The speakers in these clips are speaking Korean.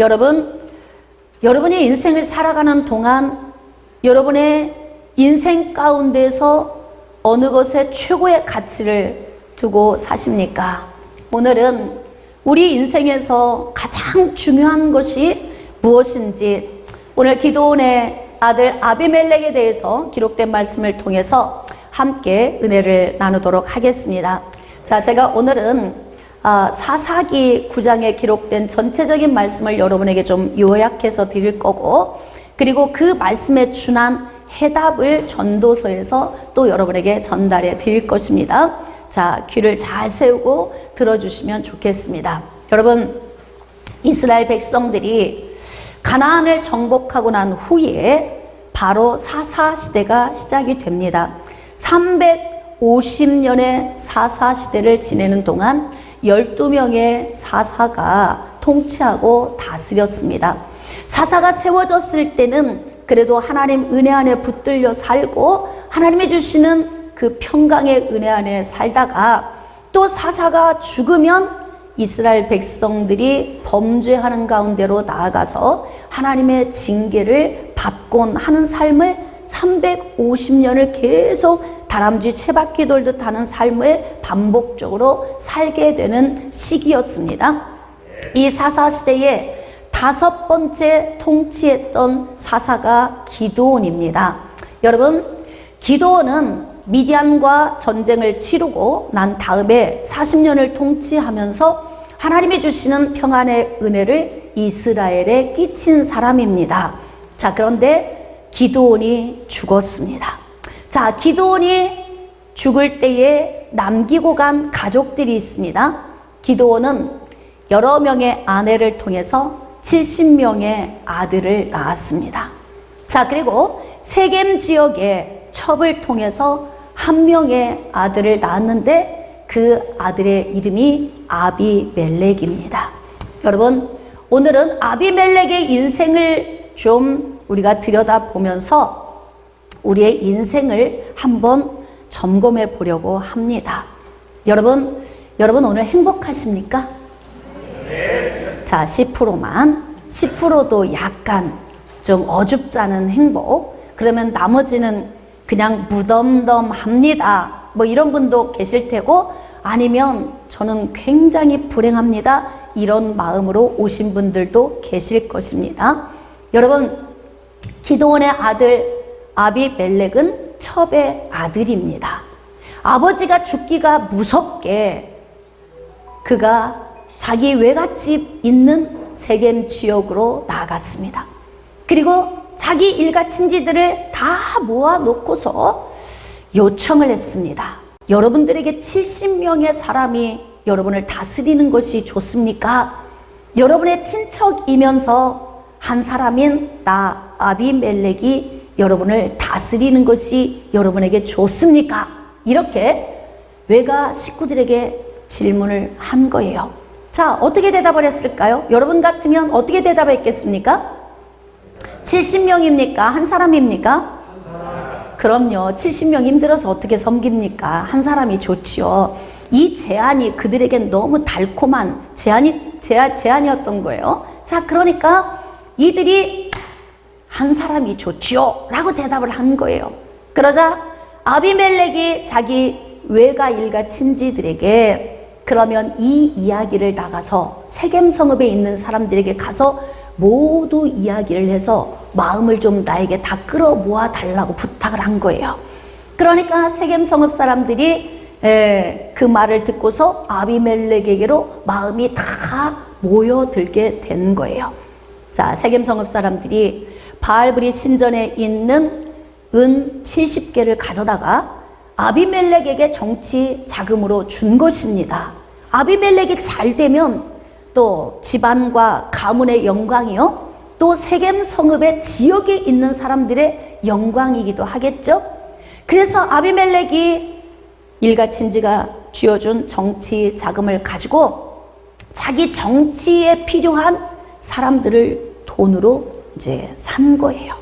여러분이 인생을 살아가는 동안 여러분의 인생 가운데서 어느 것에 최고의 가치를 두고 사십니까? 오늘은 우리 인생에서 가장 중요한 것이 무엇인지 오늘 기드온의 아들 아비멜렉에 대해서 기록된 말씀을 통해서 함께 은혜를 나누도록 하겠습니다. 자, 제가 오늘은 사사기 9장에 기록된 전체적인 말씀을 여러분에게 좀 요약해서 드릴 거고, 그리고 그 말씀에 준한 해답을 전도서에서 또 여러분에게 전달해 드릴 것입니다. 자, 귀를 잘 세우고 들어주시면 좋겠습니다. 여러분, 이스라엘 백성들이 가나안을 정복하고 난 후에 바로 사사시대가 시작이 됩니다. 350년의 사사시대를 지내는 동안 12명의 사사가 통치하고 다스렸습니다. 사사가 세워졌을 때는 그래도 하나님 은혜 안에 붙들려 살고 하나님이 주시는 그 평강의 은혜 안에 살다가, 또 사사가 죽으면 이스라엘 백성들이 범죄하는 가운데로 나아가서 하나님의 징계를 받곤 하는 삶을 350년을 계속 다람쥐 채바퀴 돌듯 하는 삶을 반복적으로 살게 되는 시기였습니다. 이 사사시대에 5번째 통치했던 사사가 기드온입니다. 여러분, 기드온은 미디안과 전쟁을 치르고 난 다음에 40년을 통치하면서 하나님이 주시는 평안의 은혜를 이스라엘에 끼친 사람입니다. 자, 그런데 기드온이 죽었습니다. 자, 기드온이 죽을 때에 남기고 간 가족들이 있습니다. 기드온은 여러 명의 아내를 통해서 70명의 아들을 낳았습니다. 자, 그리고 세겜 지역의 첩을 통해서 1명의 아들을 낳았는데 그 아들의 이름이 아비멜렉입니다. 여러분, 오늘은 아비멜렉의 인생을 좀 우리가 들여다보면서 우리의 인생을 한번 점검해 보려고 합니다. 여러분 오늘 행복하십니까? 자, 10%도 약간 좀 어줍잖은 행복. 그러면 나머지는 그냥 무덤덤합니다. 뭐 이런 분도 계실 테고, 아니면 저는 굉장히 불행합니다. 이런 마음으로 오신 분들도 계실 것입니다. 여러분, 기드온의 아들 아비멜렉은 첩의 아들입니다. 아버지가 죽기가 무섭게 그가 자기 외갓집 있는 세겜 지역으로 나아갔습니다. 그리고 자기 일가 친지들을 다 모아놓고서 요청을 했습니다. 여러분들에게 70명의 사람이 여러분을 다스리는 것이 좋습니까? 여러분의 친척이면서 한 사람인 나 아비멜렉이 여러분을 다스리는 것이 여러분에게 좋습니까? 이렇게 외가 식구들에게 질문을 한 거예요. 자, 어떻게 대답을 했을까요? 여러분 같으면 어떻게 대답했겠습니까? 70명입니까? 한 사람입니까? 그럼요. 70명 힘들어서 어떻게 섬깁니까? 한 사람이 좋지요. 이 제안이 그들에겐 너무 달콤한 제안이었던 거예요. 자, 그러니까 이들이 한 사람이 좋지요 라고 대답을 한 거예요. 그러자 아비멜렉이 자기 외가 일가 친지들에게 그러면 이 이야기를 나가서 세겜 성읍에 있는 사람들에게 가서 모두 이야기를 해서 마음을 좀 나에게 다 끌어모아 달라고 부탁을 한 거예요. 그러니까 세겜 성읍 사람들이 그 말을 듣고서 아비멜렉에게로 마음이 다 모여들게 된 거예요. 자, 세겜 성읍 사람들이 바알브리 신전에 있는 은 70개를 가져다가 아비멜렉에게 정치 자금으로 준 것입니다. 아비멜렉이 잘 되면 또 집안과 가문의 영광이요, 또 세겜 성읍의 지역에 있는 사람들의 영광이기도 하겠죠. 그래서 아비멜렉이 일가 친지가 쥐어준 정치 자금을 가지고 자기 정치에 필요한 사람들을 돈으로 이제 산 거예요.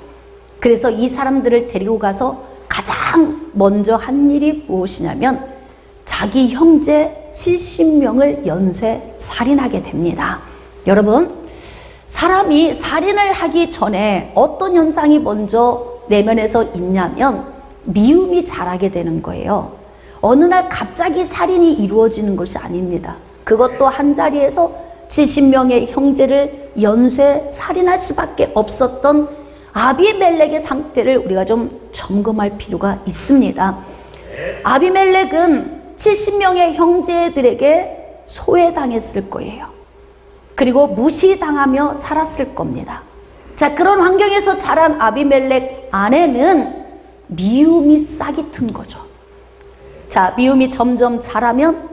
그래서 이 사람들을 데리고 가서 가장 먼저 한 일이 무엇이냐면 자기 형제 70명을 연쇄 살인하게 됩니다. 여러분, 사람이 살인을 하기 전에 어떤 현상이 먼저 내면에서 있냐면 미움이 자라게 되는 거예요. 어느 날 갑자기 살인이 이루어지는 것이 아닙니다. 그것도 한자리에서 70명의 형제를 연쇄 살인할 수밖에 없었던 아비멜렉의 상태를 우리가 좀 점검할 필요가 있습니다. 아비멜렉은 70명의 형제들에게 소외당했을 거예요. 그리고 무시당하며 살았을 겁니다. 자, 그런 환경에서 자란 아비멜렉 안에는 미움이 싹이 튼 거죠. 자, 미움이 점점 자라면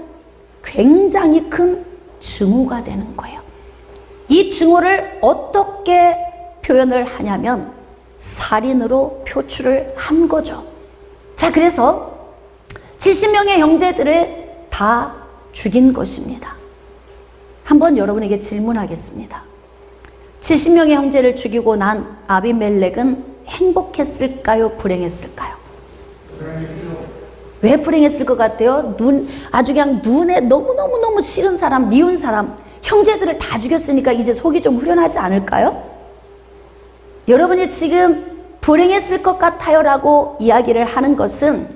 굉장히 큰 증오가 되는 거예요. 이 증오를 어떻게 표현을 하냐면 살인으로 표출을 한 거죠. 자, 그래서 70명의 형제들을 다 죽인 것입니다. 한번 여러분에게 질문하겠습니다. 70명의 형제를 죽이고 난 아비멜렉은 행복했을까요? 불행했을까요? 왜 불행했을 것 같아요? 아주 그냥 눈에 너무너무 싫은 사람, 미운 사람, 형제들을 다 죽였으니까 이제 속이 좀 후련하지 않을까요? 여러분이 지금 불행했을 것 같아요 라고 이야기를 하는 것은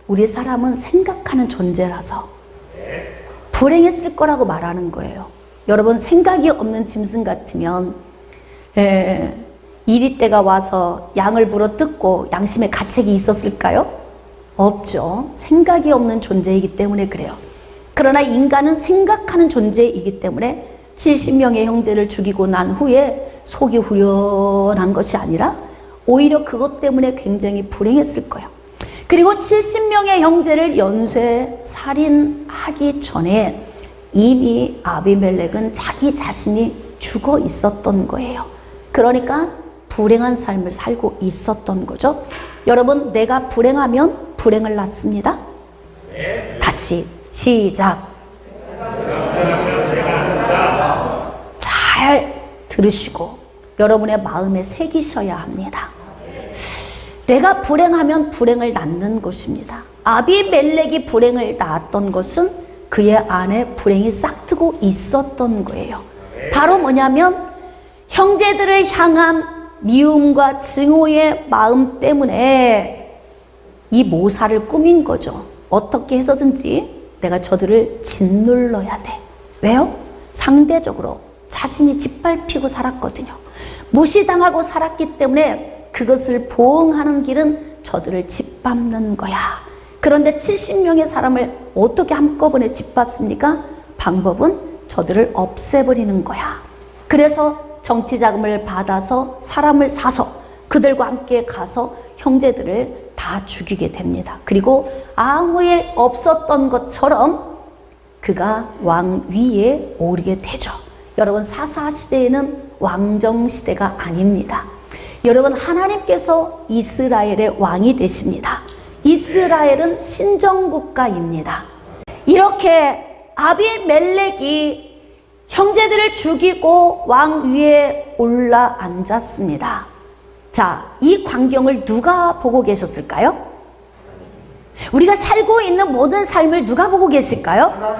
우리 사람은 생각하는 존재라서 불행했을 거라고 말하는 거예요. 여러분, 생각이 없는 짐승 같으면 이리떼가 와서 양을 물어 뜯고 양심의 가책이 있었을까요? 없죠. 생각이 없는 존재이기 때문에 그래요. 그러나 인간은 생각하는 존재이기 때문에 70명의 형제를 죽이고 난 후에 속이 후련한 것이 아니라 오히려 그것 때문에 굉장히 불행했을 거예요. 그리고 70명의 형제를 연쇄 살인하기 전에 이미 아비멜렉은 자기 자신이 죽어 있었던 거예요. 그러니까 불행한 삶을 살고 있었던 거죠. 여러분, 내가 불행하면 불행을 낳습니다. 다시 시작. 잘 들으시고 여러분의 마음에 새기셔야 합니다. 내가 불행하면 불행을 낳는 것입니다. 아비멜렉이 불행을 낳았던 것은 그의 안에 불행이 싹트고 있었던 거예요. 바로 뭐냐면 형제들을 향한 미움과 증오의 마음 때문에 이 모사를 꾸민 거죠. 어떻게 해서든지 내가 저들을 짓눌러야 돼. 왜요? 상대적으로 자신이 짓밟히고 살았거든요. 무시당하고 살았기 때문에 그것을 보응하는 길은 저들을 짓밟는 거야. 그런데 70명의 사람을 어떻게 한꺼번에 짓밟습니까? 방법은 저들을 없애버리는 거야. 그래서 정치 자금을 받아서 사람을 사서 그들과 함께 가서 형제들을 다 죽이게 됩니다. 그리고 아무 일 없었던 것처럼 그가 왕위에 오르게 되죠. 여러분, 사사시대에는 왕정시대가 아닙니다. 여러분, 하나님께서 이스라엘의 왕이 되십니다. 이스라엘은 신정국가입니다. 이렇게 아비멜렉이 형제들을 죽이고 왕위에 올라 앉았습니다. 자, 이 광경을 누가 보고 계셨을까요? 우리가 살고 있는 모든 삶을 누가 보고 계실까요?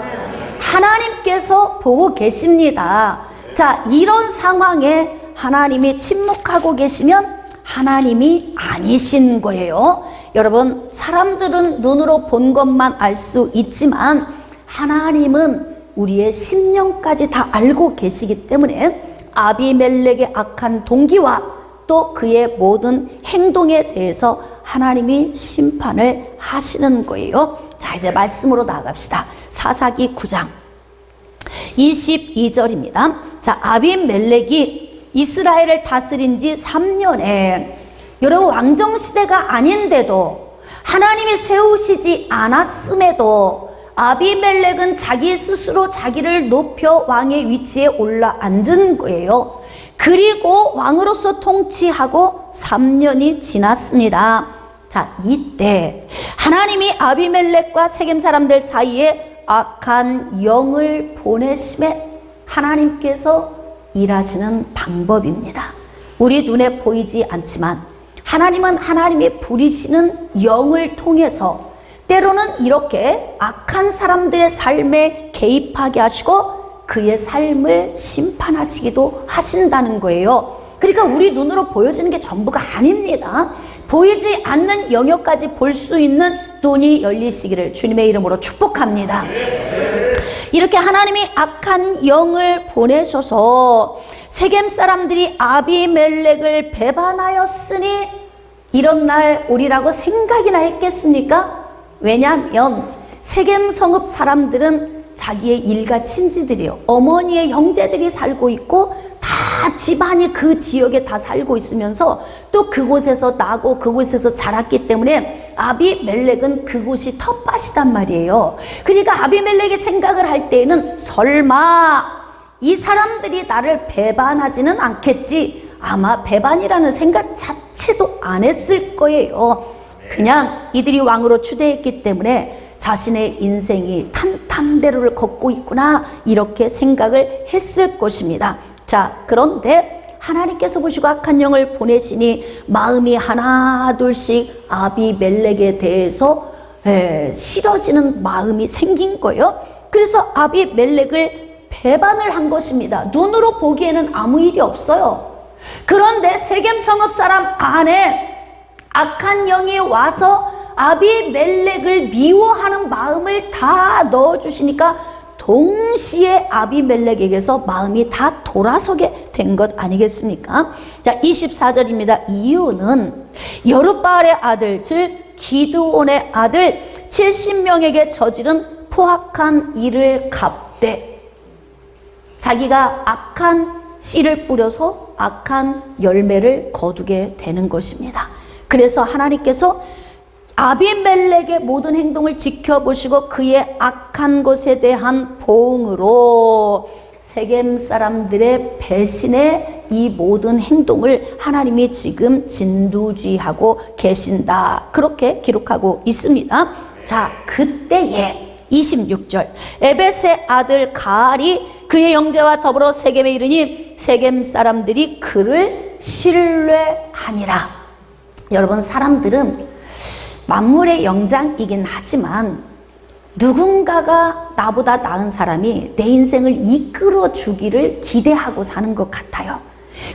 하나님께서 보고 계십니다. 자, 이런 상황에 하나님이 침묵하고 계시면 하나님이 아니신 거예요. 여러분, 사람들은 눈으로 본 것만 알 수 있지만 하나님은 우리의 심령까지 다 알고 계시기 때문에 아비멜렉의 악한 동기와 또 그의 모든 행동에 대해서 하나님이 심판을 하시는 거예요. 자, 이제 말씀으로 나아갑시다. 사사기 9장 22절입니다. 자, 아비멜렉이 이스라엘을 다스린 지 3년에 여러분, 왕정시대가 아닌데도 하나님이 세우시지 않았음에도 아비멜렉은 자기 스스로 자기를 높여 왕의 위치에 올라 앉은 거예요. 그리고 왕으로서 통치하고 3년이 지났습니다. 자, 이때 하나님이 아비멜렉과 세겜 사람들 사이에 악한 영을 보내심에 하나님께서 일하시는 방법입니다. 우리 눈에 보이지 않지만 하나님은 하나님의 부리시는 영을 통해서 때로는 이렇게 악한 사람들의 삶에 개입하게 하시고 그의 삶을 심판하시기도 하신다는 거예요. 그러니까 우리 눈으로 보여지는 게 전부가 아닙니다. 보이지 않는 영역까지 볼 수 있는 눈이 열리시기를 주님의 이름으로 축복합니다. 이렇게 하나님이 악한 영을 보내셔서 세겜 사람들이 아비멜렉을 배반하였으니 이런 날 오리라고 생각이나 했겠습니까? 왜냐하면 세겜 성읍 사람들은 자기의 일가 친지들이요, 어머니의 형제들이 살고 있고 다 집안이 그 지역에 다 살고 있으면서 또 그곳에서 나고 그곳에서 자랐기 때문에 아비멜렉은 그곳이 텃밭이단 말이에요. 그러니까 아비멜렉이 생각을 할 때에는 설마 이 사람들이 나를 배반하지는 않겠지, 아마 배반이라는 생각 자체도 안 했을 거예요. 그냥 이들이 왕으로 추대했기 때문에 자신의 인생이 탄탄대로를 걷고 있구나, 이렇게 생각을 했을 것입니다. 자, 그런데 하나님께서 보시고 악한 영을 보내시니 마음이 하나 둘씩 아비멜렉에 대해서 싫어지는 마음이 생긴 거예요. 그래서 아비멜렉을 배반을 한 것입니다. 눈으로 보기에는 아무 일이 없어요. 그런데 세겜 성읍 사람 안에 악한 영이 와서 아비멜렉을 미워하는 마음을 다 넣어주시니까 동시에 아비멜렉에게서 마음이 다 돌아서게 된 것 아니겠습니까? 자, 24절입니다. 이유는 여룻바알의 아들, 즉 기드온의 아들 70명에게 저지른 포악한 일을 갚되, 자기가 악한 씨를 뿌려서 악한 열매를 거두게 되는 것입니다. 그래서 하나님께서 아비멜렉의 모든 행동을 지켜보시고 그의 악한 것에 대한 보응으로 세겜 사람들의 배신의 이 모든 행동을 하나님이 지금 진두지휘하고 계신다, 그렇게 기록하고 있습니다. 자, 그때에 26절 에벳의 아들 가알이 그의 형제와 더불어 세겜에 이르니 세겜 사람들이 그를 신뢰하니라. 여러분, 사람들은 만물의 영장이긴 하지만 누군가가 나보다 나은 사람이 내 인생을 이끌어 주기를 기대하고 사는 것 같아요.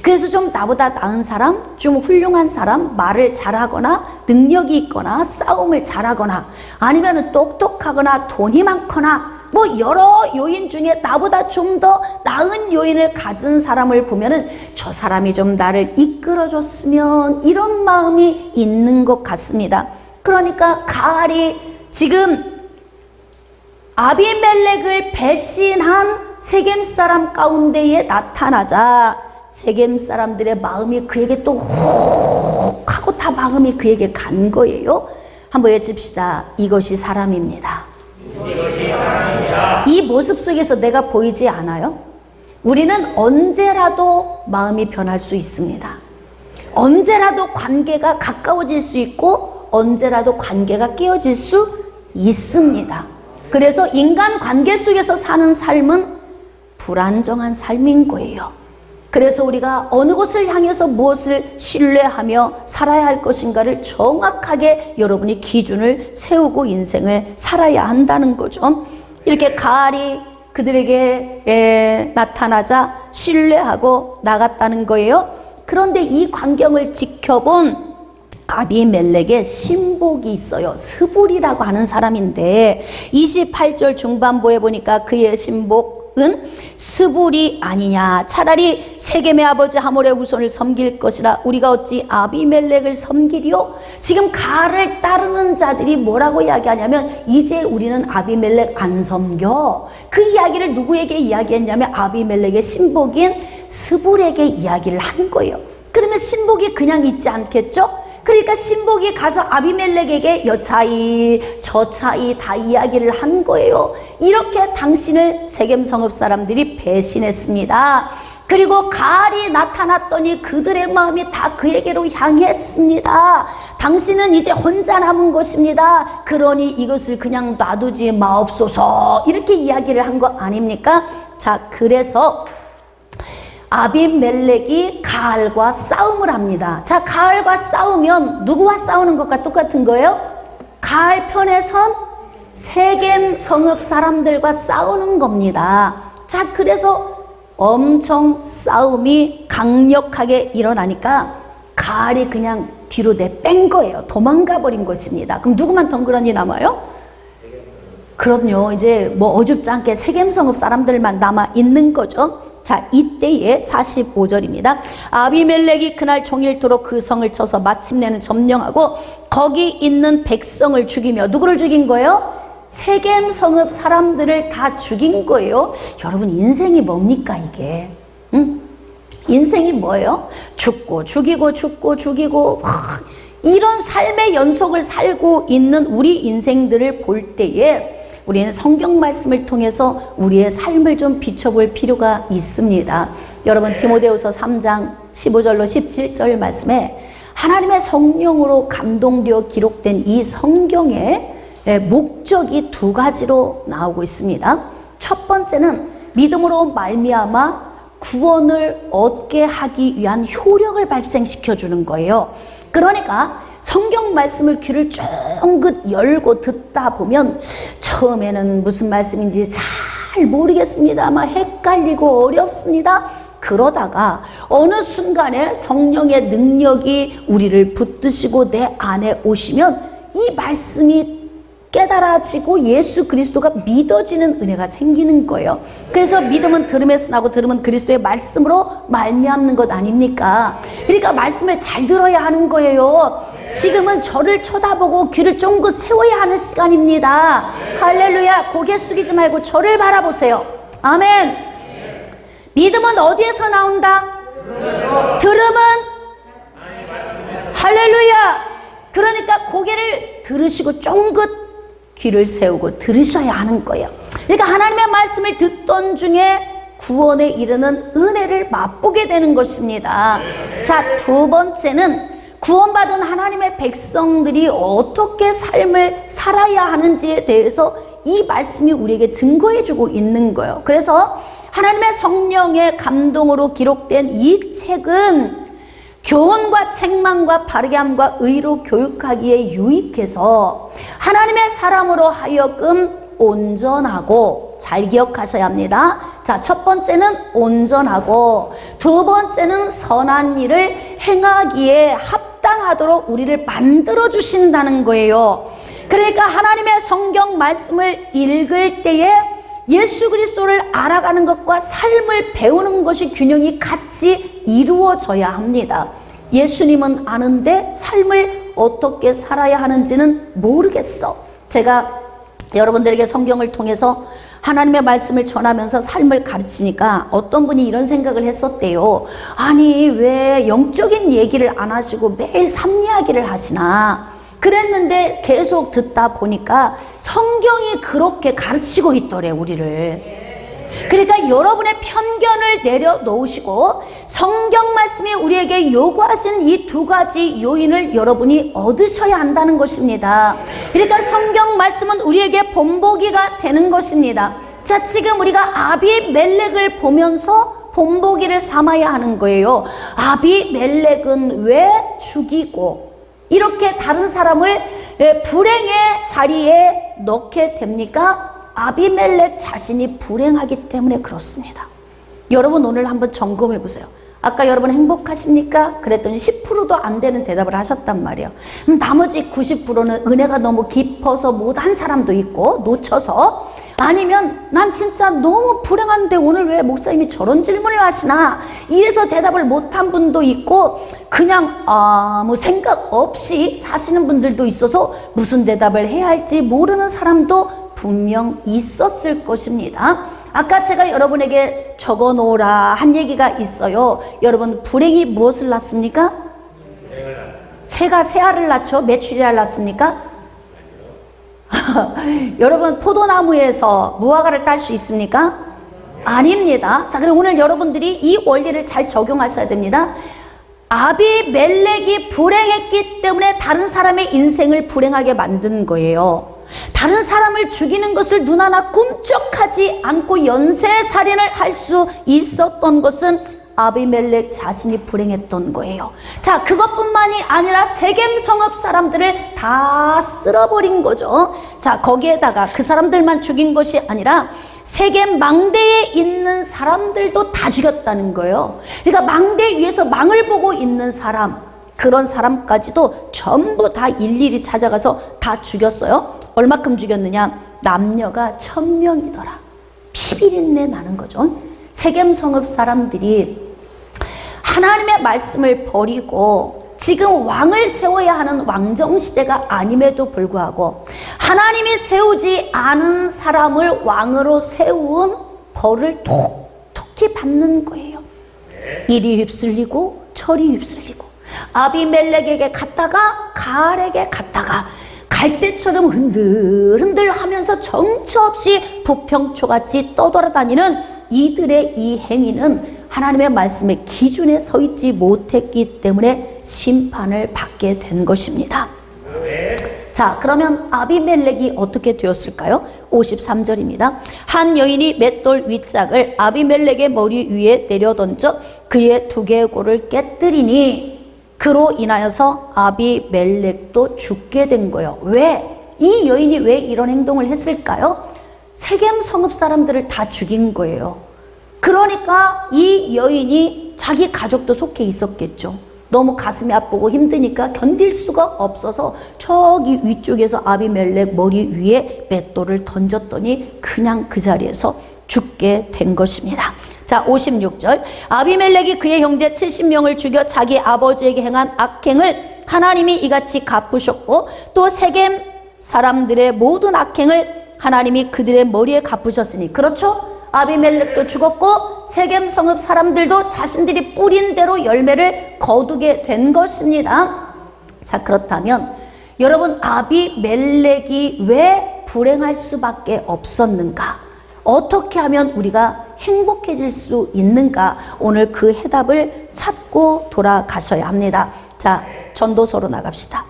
그래서 좀 나보다 나은 사람, 좀 훌륭한 사람, 말을 잘하거나 능력이 있거나 싸움을 잘하거나 아니면 똑똑하거나 돈이 많거나 뭐 여러 요인 중에 나보다 좀 더 나은 요인을 가진 사람을 보면은 저 사람이 좀 나를 이끌어줬으면, 이런 마음이 있는 것 같습니다. 그러니까 가알이 지금 아비멜렉을 배신한 세겜 사람 가운데에 나타나자 세겜 사람들의 마음이 그에게 또 훅 하고 다 마음이 그에게 간 거예요. 한번 외칩시다. 이것이 사람입니다. 이 모습 속에서 내가 보이지 않아요? 우리는 언제라도 마음이 변할 수 있습니다. 언제라도 관계가 가까워질 수 있고 언제라도 관계가 깨어질 수 있습니다. 그래서 인간 관계 속에서 사는 삶은 불안정한 삶인 거예요. 그래서 우리가 어느 곳을 향해서 무엇을 신뢰하며 살아야 할 것인가를 정확하게 여러분이 기준을 세우고 인생을 살아야 한다는 거죠. 이렇게 가알이 그들에게 나타나자 신뢰하고 나갔다는 거예요. 그런데 이 광경을 지켜본 아비멜렉의 신복이 있어요. 스불이라고 하는 사람인데 28절 중반부에 보니까 그의 신복은 스불이 아니냐, 차라리 세겜의 아버지 하몰의 후손을 섬길 것이라 우리가 어찌 아비멜렉을 섬기리요? 지금 가알을 따르는 자들이 뭐라고 이야기하냐면 이제 우리는 아비멜렉 안 섬겨. 그 이야기를 누구에게 이야기했냐면 아비멜렉의 신복인 스불에게 이야기를 한 거예요. 그러면 신복이 그냥 있지 않겠죠? 그러니까 신복이 가서 아비멜렉에게 여차이 저차이 다 이야기를 한 거예요. 이렇게 당신을 세겜 성읍 사람들이 배신했습니다. 그리고 가알이 나타났더니 그들의 마음이 다 그에게로 향했습니다. 당신은 이제 혼자 남은 것입니다. 그러니 이것을 그냥 놔두지 마옵소서, 이렇게 이야기를 한 거 아닙니까? 자, 그래서 아비멜렉이 가알과 싸움을 합니다. 자, 가알과 싸우면 누구와 싸우는 것과 똑같은 거예요? 가알 편에 선 세겜 성읍 사람들과 싸우는 겁니다. 자, 그래서 엄청 싸움이 강력하게 일어나니까 가알이 그냥 뒤로 내뺀 거예요. 도망가 버린 것입니다. 그럼 누구만 덩그러니 남아요? 그럼요. 이제 뭐 어줍지 않게 세겜성읍 사람들만 남아 있는 거죠. 자, 이때의 45절입니다. 아비멜렉이 그날 종일토록 그 성을 쳐서 마침내는 점령하고 거기 있는 백성을 죽이며, 누구를 죽인 거예요? 세겜 성읍 사람들을 다 죽인 거예요. 여러분, 인생이 뭡니까 이게? 응? 인생이 뭐예요? 죽고 죽이고 죽고 죽이고 이런 삶의 연속을 살고 있는 우리 인생들을 볼 때에 우리는 성경 말씀을 통해서 우리의 삶을 좀 비춰볼 필요가 있습니다. 여러분, 디모데후서 3장 15절로 17절 말씀에 하나님의 성령으로 감동되어 기록된 이 성경의 목적이 두 가지로 나오고 있습니다. 첫 번째는 믿음으로 말미암아 구원을 얻게 하기 위한 효력을 발생시켜 주는 거예요. 그러니까 성경 말씀을 귀를 쫑긋 열고 듣다 보면 처음에는 무슨 말씀인지 잘 모르겠습니다. 막 헷갈리고 어렵습니다. 그러다가 어느 순간에 성령의 능력이 우리를 붙드시고 내 안에 오시면 이 말씀이 깨달아지고 예수 그리스도가 믿어지는 은혜가 생기는 거예요. 그래서 믿음은 들음에서 나고 들음은 그리스도의 말씀으로 말미암는 것 아닙니까? 그러니까 말씀을 잘 들어야 하는 거예요. 지금은 저를 쳐다보고 귀를 쫑긋 세워야 하는 시간입니다. 할렐루야. 고개 숙이지 말고 저를 바라보세요. 아멘. 믿음은 어디에서 나온다? 들음은 할렐루야. 그러니까 고개를 들으시고 쫑긋 귀를 세우고 들으셔야 하는 거예요. 그러니까 하나님의 말씀을 듣던 중에 구원에 이르는 은혜를 맛보게 되는 것입니다. 자, 두 번째는 구원받은 하나님의 백성들이 어떻게 삶을 살아야 하는지에 대해서 이 말씀이 우리에게 증거해주고 있는 거예요. 그래서 하나님의 성령의 감동으로 기록된 이 책은 교훈과 책망과 바르게함과 의로 교육하기에 유익해서 하나님의 사람으로 하여금 온전하고, 잘 기억하셔야 합니다. 자, 첫 번째는 온전하고, 두 번째는 선한 일을 행하기에 합당하도록 우리를 만들어 주신다는 거예요. 그러니까 하나님의 성경 말씀을 읽을 때에 예수 그리스도를 알아가는 것과 삶을 배우는 것이 균형이 같이 이루어져야 합니다. 예수님은 아는데 삶을 어떻게 살아야 하는지는 모르겠어. 제가 여러분들에게 성경을 통해서 하나님의 말씀을 전하면서 삶을 가르치니까 어떤 분이 이런 생각을 했었대요. 아니, 왜 영적인 얘기를 안 하시고 매일 삶 이야기를 하시나? 그랬는데 계속 듣다 보니까 성경이 그렇게 가르치고 있더래, 우리를. 그러니까 여러분의 편견을 내려놓으시고 성경 말씀이 우리에게 요구하시는 이 두 가지 요인을 여러분이 얻으셔야 한다는 것입니다. 그러니까 성경 말씀은 우리에게 본보기가 되는 것입니다. 자, 지금 우리가 아비멜렉을 보면서 본보기를 삼아야 하는 거예요. 아비멜렉은 왜 죽이고 이렇게 다른 사람을 불행의 자리에 넣게 됩니까? 아비멜렉 자신이 불행하기 때문에 그렇습니다. 여러분, 오늘 한번 점검해 보세요. 아까 여러분 행복하십니까? 그랬더니 10%도 안 되는 대답을 하셨단 말이에요. 나머지 90%는 은혜가 너무 깊어서 못한 사람도 있고, 놓쳐서, 아니면 난 진짜 너무 불행한데 오늘 왜 목사님이 저런 질문을 하시나, 이래서 대답을 못한 분도 있고, 그냥 아무 생각 없이 사시는 분들도 있어서 무슨 대답을 해야 할지 모르는 사람도 분명 있었을 것입니다. 아까 제가 여러분에게 적어 놓으라 한 얘기가 있어요. 여러분, 불행이 무엇을 낳습니까? 새가 새알을 낳죠? 메추리알 낳습니까? 여러분, 포도나무에서 무화과를 딸 수 있습니까? 아닙니다. 자, 그럼 오늘 여러분들이 이 원리를 잘 적용하셔야 됩니다. 아비멜렉이 불행했기 때문에 다른 사람의 인생을 불행하게 만든 거예요. 다른 사람을 죽이는 것을 눈 하나 꿈쩍하지 않고 연쇄살인을 할 수 있었던 것은 아비멜렉 자신이 불행했던 거예요. 자, 그것뿐만이 아니라 세겜 성읍 사람들을 다 쓸어버린 거죠. 자, 거기에다가 그 사람들만 죽인 것이 아니라 세겜 망대에 있는 사람들도 다 죽였다는 거예요. 그러니까 망대 위에서 망을 보고 있는 사람, 그런 사람까지도 전부 다 일일이 찾아가서 다 죽였어요. 얼마큼 죽였느냐? 남녀가 1000명이더라. 피비린내 나는 거죠. 세겜 성읍 사람들이 하나님의 말씀을 버리고 지금 왕을 세워야 하는 왕정시대가 아님에도 불구하고 하나님이 세우지 않은 사람을 왕으로 세운 벌을 톡톡히 받는 거예요. 이리 휩쓸리고 저리 휩쓸리고 아비멜렉에게 갔다가 가알에게 갔다가 갈대처럼 흔들흔들 하면서 정처 없이 부평초같이 떠돌아다니는 이들의 이 행위는 하나님의 말씀의 기준에 서 있지 못했기 때문에 심판을 받게 된 것입니다. 자, 그러면 아비멜렉이 어떻게 되었을까요? 53절입니다. 한 여인이 맷돌 윗짝을 아비멜렉의 머리 위에 내려던져 그의 2개의 골을 깨뜨리니 그로 인하여서 아비멜렉도 죽게 된 거예요. 왜? 이 여인이 왜 이런 행동을 했을까요? 세겜 성읍 사람들을 다 죽인 거예요. 그러니까 이 여인이 자기 가족도 속해 있었겠죠. 너무 가슴이 아프고 힘드니까 견딜 수가 없어서 저기 위쪽에서 아비멜렉 머리 위에 맷돌을 던졌더니 그냥 그 자리에서 죽게 된 것입니다. 자, 56절. 아비멜렉이 그의 형제 70명을 죽여 자기 아버지에게 행한 악행을 하나님이 이같이 갚으셨고 또 세겜 사람들의 모든 악행을 하나님이 그들의 머리에 갚으셨으니, 그렇죠? 아비멜렉도 죽었고 세겜 성읍 사람들도 자신들이 뿌린 대로 열매를 거두게 된 것입니다. 자, 그렇다면 여러분, 아비멜렉이 왜 불행할 수밖에 없었는가? 어떻게 하면 우리가 행복해질 수 있는가? 오늘 그 해답을 찾고 돌아가셔야 합니다. 자, 전도서로 나갑시다.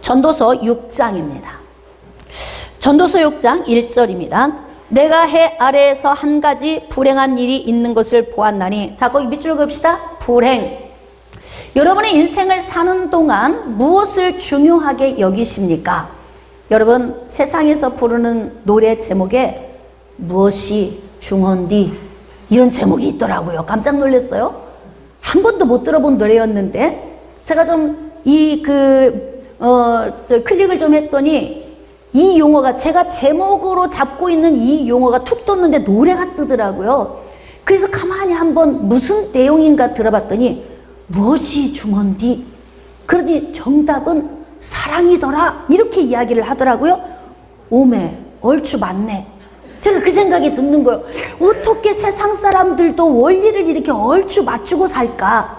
전도서 6장입니다. 전도서 6장 1절입니다. 내가 해 아래에서 한 가지 불행한 일이 있는 것을 보았나니. 자, 거기 밑줄 그읍시다. 불행. 여러분의 인생을 사는 동안 무엇을 중요하게 여기십니까? 여러분, 세상에서 부르는 노래 제목에 무엇이 중헌디 이런 제목이 있더라고요. 깜짝 놀랐어요. 한 번도 못 들어본 노래였는데 제가 좀 클릭을 좀 했더니 이 용어가, 제가 제목으로 잡고 있는 이 용어가 툭 떴는데 노래가 뜨더라고요. 그래서 가만히 한번 무슨 내용인가 들어봤더니 무엇이 중헌디? 그러니 정답은 사랑이더라, 이렇게 이야기를 하더라고요. 오메, 얼추 맞네. 제가 그 생각이 드는 거예요. 어떻게 세상 사람들도 원리를 이렇게 얼추 맞추고 살까?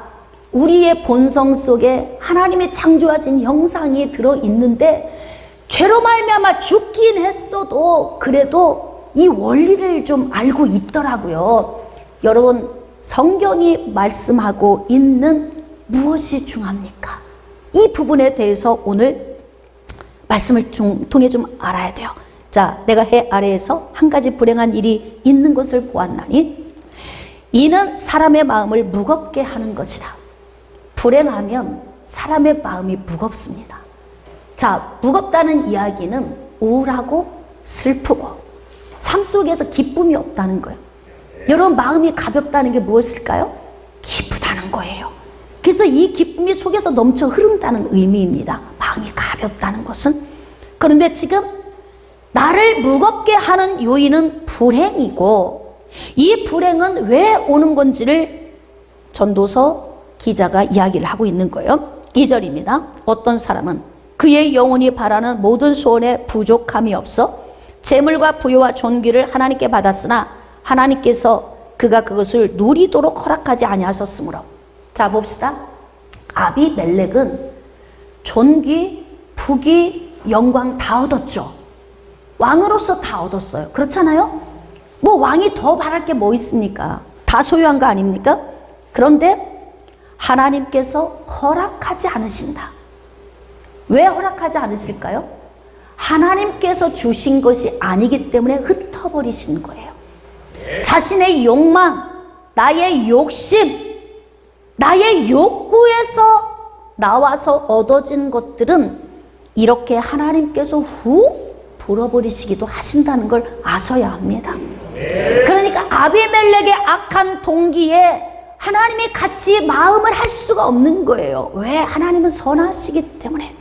우리의 본성 속에 하나님이 창조하신 형상이 들어있는데 죄로 말미암아 죽긴 했어도 그래도 이 원리를 좀 알고 있더라고요. 여러분, 성경이 말씀하고 있는 무엇이 중요합니까? 이 부분에 대해서 오늘 말씀을 통해 좀 알아야 돼요. 자, 내가 해 아래에서 한 가지 불행한 일이 있는 것을 보았나니 이는 사람의 마음을 무겁게 하는 것이라. 불행하면 사람의 마음이 무겁습니다. 자, 무겁다는 이야기는 우울하고 슬프고 삶 속에서 기쁨이 없다는 거예요. 여러분, 마음이 가볍다는 게 무엇일까요? 기쁘다는 거예요. 그래서 이 기쁨이 속에서 넘쳐 흐른다는 의미입니다. 마음이 가볍다는 것은. 그런데 지금 나를 무겁게 하는 요인은 불행이고, 이 불행은 왜 오는 건지를 전도서 기자가 이야기를 하고 있는 거예요. 2절입니다. 어떤 사람은 그의 영혼이 바라는 모든 소원에 부족함이 없어 재물과 부유와 존귀를 하나님께 받았으나 하나님께서 그가 그것을 누리도록 허락하지 아니하셨으므로. 자, 봅시다. 아비멜렉은 존귀, 부귀, 영광 다 얻었죠. 왕으로서 다 얻었어요. 그렇잖아요? 뭐 왕이 더 바랄 게 뭐 있습니까? 다 소유한 거 아닙니까? 그런데 하나님께서 허락하지 않으신다. 왜 허락하지 않으실까요? 하나님께서 주신 것이 아니기 때문에 흩어버리신 거예요. 자신의 욕망, 나의 욕심, 나의 욕구에서 나와서 얻어진 것들은 이렇게 하나님께서 훅 불어버리시기도 하신다는 걸 아셔야 합니다. 그러니까 아비멜렉의 악한 동기에 하나님이 같이 마음을 할 수가 없는 거예요. 왜? 하나님은 선하시기 때문에.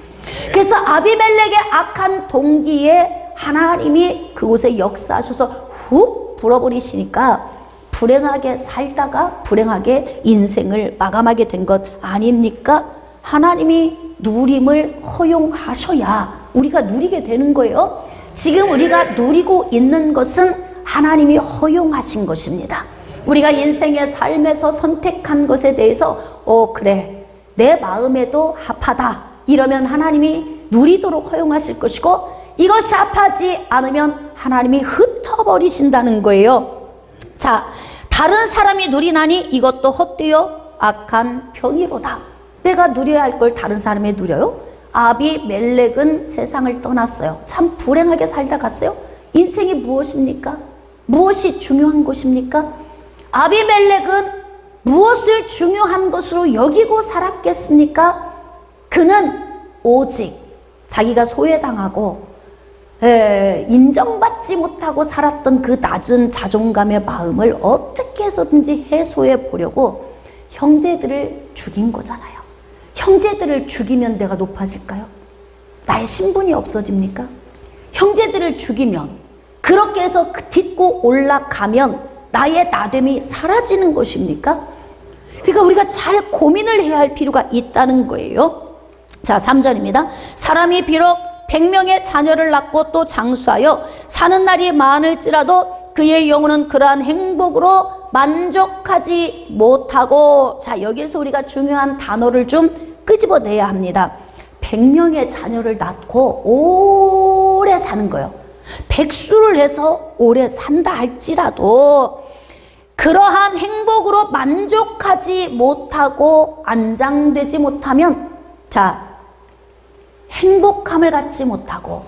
그래서 아비멜렉의 악한 동기에 하나님이 그곳에 역사하셔서 훅 불어버리시니까 불행하게 살다가 불행하게 인생을 마감하게 된 것 아닙니까? 하나님이 누림을 허용하셔야 우리가 누리게 되는 거예요. 지금 우리가 누리고 있는 것은 하나님이 허용하신 것입니다. 우리가 인생의 삶에서 선택한 것에 대해서 그래, 내 마음에도 합하다 이러면 하나님이 누리도록 허용하실 것이고, 이것이 합하지 않으면 하나님이 흩어버리신다는 거예요. 자, 다른 사람이 누리나니 이것도 헛되어 악한 병이로다. 내가 누려야 할 걸 다른 사람이 누려요? 아비멜렉은 세상을 떠났어요. 참 불행하게 살다 갔어요. 인생이 무엇입니까? 무엇이 중요한 것입니까? 아비멜렉은 무엇을 중요한 것으로 여기고 살았겠습니까? 그는 오직 자기가 소외당하고 인정받지 못하고 살았던 그 낮은 자존감의 마음을 어떻게 해서든지 해소해 보려고 형제들을 죽인 거잖아요. 형제들을 죽이면 내가 높아질까요? 나의 신분이 없어집니까? 형제들을 죽이면, 그렇게 해서 딛고 올라가면 나의 나됨이 사라지는 것입니까? 그러니까 우리가 잘 고민을 해야 할 필요가 있다는 거예요. 자, 3절입니다. 사람이 비록 100명의 자녀를 낳고 또 장수하여 사는 날이 많을지라도 그의 영혼은 그러한 행복으로 만족하지 못하고, 자, 여기서 우리가 중요한 단어를 좀 끄집어내야 합니다. 100명의 자녀를 낳고 오래 사는 거예요. 백수를 해서 오래 산다 할지라도 그러한 행복으로 만족하지 못하고 안장되지 못하면, 자, 행복함을 갖지 못하고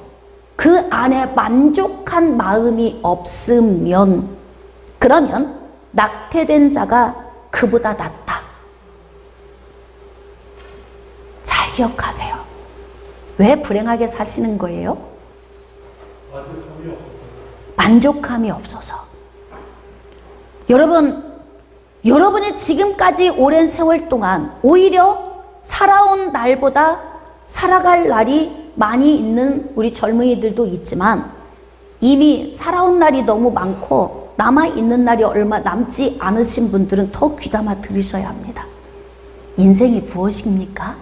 그 안에 만족한 마음이 없으면, 그러면 낙태된 자가 그보다 낫다. 잘 기억하세요. 왜 불행하게 사시는 거예요? 만족감이 없어서. 여러분이 지금까지 오랜 세월 동안 오히려 살아온 날보다 살아갈 날이 많이 있는 우리 젊은이들도 있지만, 이미 살아온 날이 너무 많고 남아있는 날이 얼마 남지 않으신 분들은 더 귀담아 들으셔야 합니다. 인생이 무엇입니까?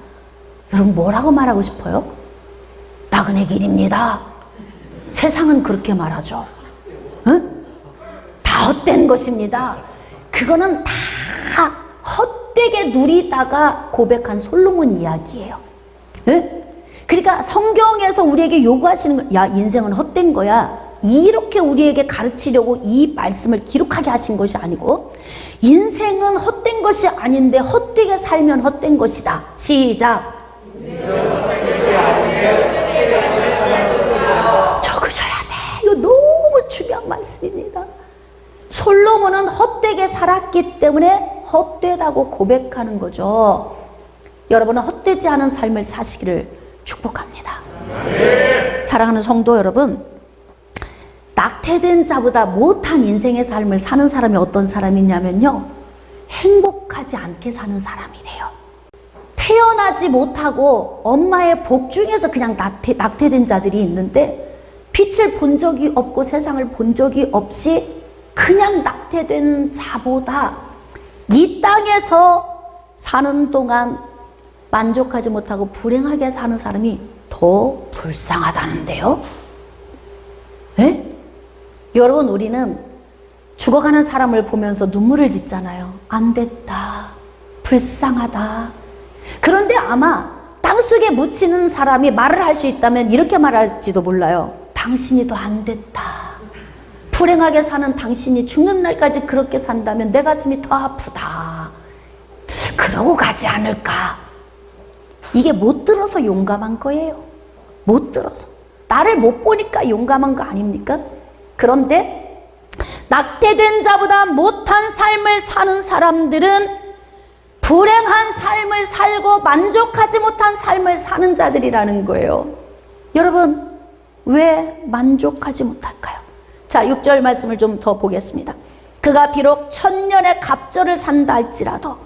여러분, 뭐라고 말하고 싶어요? 나그네 길입니다. 세상은 그렇게 말하죠. 응? 다 헛된 것입니다. 그거는 다 헛되게 누리다가 고백한 솔로몬 이야기예요. 응? 그러니까 성경에서 우리에게 요구하시는 거, 야, 인생은 헛된 거야, 이렇게 우리에게 가르치려고 이 말씀을 기록하게 하신 것이 아니고, 인생은 헛된 것이 아닌데 헛되게 살면 헛된 것이다. 시작. 적으셔야 돼. 이거 너무 중요한 말씀입니다. 솔로몬은 헛되게 살았기 때문에 헛되다고 고백하는 거죠. 여러분은 헛되지 않은 삶을 사시기를 축복합니다. 사랑하는 성도 여러분, 낙태된 자보다 못한 인생의 삶을 사는 사람이 어떤 사람이냐면요, 행복하지 않게 사는 사람이래요. 태어나지 못하고 엄마의 복 중에서 그냥 낙태된 자들이 있는데, 빛을 본 적이 없고 세상을 본 적이 없이 그냥 낙태된 자보다 이 땅에서 사는 동안 만족하지 못하고 불행하게 사는 사람이 더 불쌍하다는데요. 에? 여러분, 우리는 죽어가는 사람을 보면서 눈물을 짓잖아요. 안 됐다, 불쌍하다. 그런데 아마 땅속에 묻히는 사람이 말을 할 수 있다면 이렇게 말할지도 몰라요. 당신이 더 안 됐다. 불행하게 사는 당신이 죽는 날까지 그렇게 산다면 내 가슴이 더 아프다. 그러고 가지 않을까. 이게 못 들어서 용감한 거예요. 못 들어서. 나를 못 보니까 용감한 거 아닙니까? 그런데 낙태된 자보다 못한 삶을 사는 사람들은 불행한 삶을 살고 만족하지 못한 삶을 사는 자들이라는 거예요. 여러분, 왜 만족하지 못할까요? 자, 6절 말씀을 좀 더 보겠습니다. 그가 비록 1000년의 갑절을 산다 할지라도